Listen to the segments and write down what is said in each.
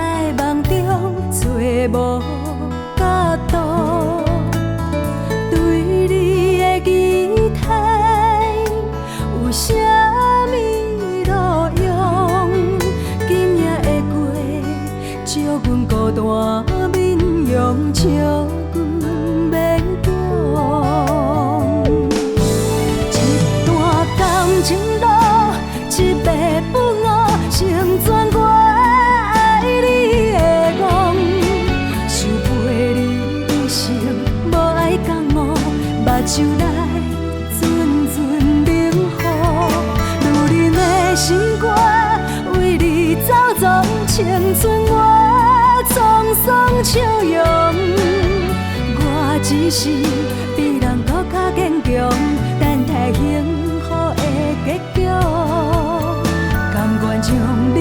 在梦中找无角度，对你的期待有啥物路用？今夜会过，借阮孤单面容，笑阮免强。一段感情路，一白不五，成全我爱你的梦。想陪你一生，无爱讲误，目睭来阵阵冷雨。女人的心肝，为你走总青春我沧桑笑容。我只是比人搁较坚强，等待幸福的结局。甘愿将你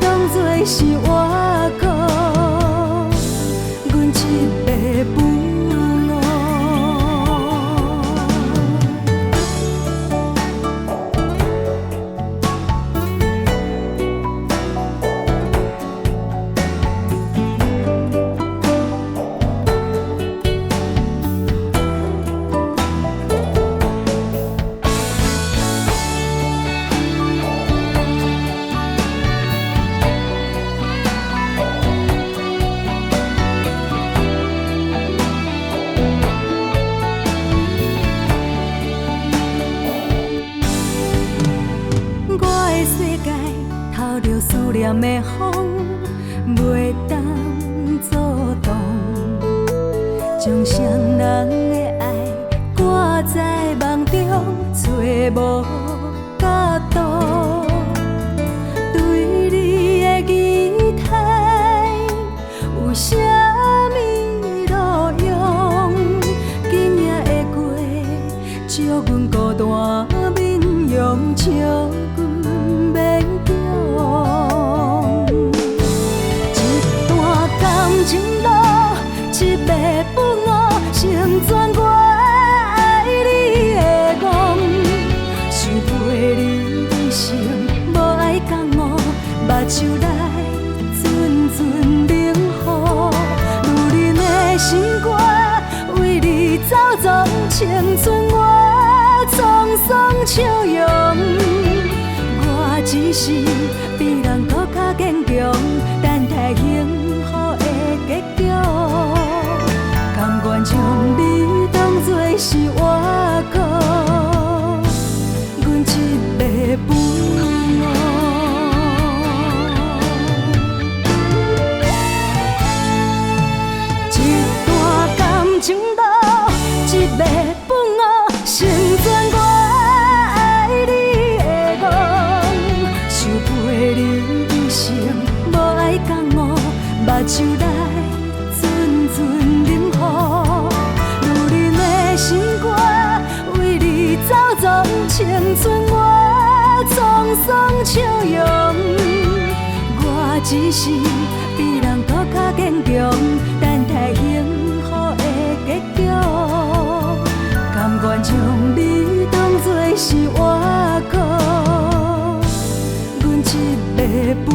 当作是活故，阮一白不误。透着思念的风，袂当阻挡，将双人的爱挂在梦中，找无角度。对你的期待有啥物路用？今夜会过，借阮孤单面容，笑阮免强。一段感情路，一白不五，成全我爱你的梦。想陪你一生，无爱讲误，目睭来阵阵冷雨。女人的心肝，为你走总青春我沧桑笑容。我只是比人搁较坚强，等待幸福的结局。甘愿将你当作是活故，阮一白不误。一段感情路，一白不误，成全我爱你的梦。想陪你一生，无爱讲误，目睭来阵阵冷雨。女人的心肝，为你走总青春我沧桑笑容。我只是比人搁较坚强，等待幸福的结局。甘愿将你当作是活故，阮一白不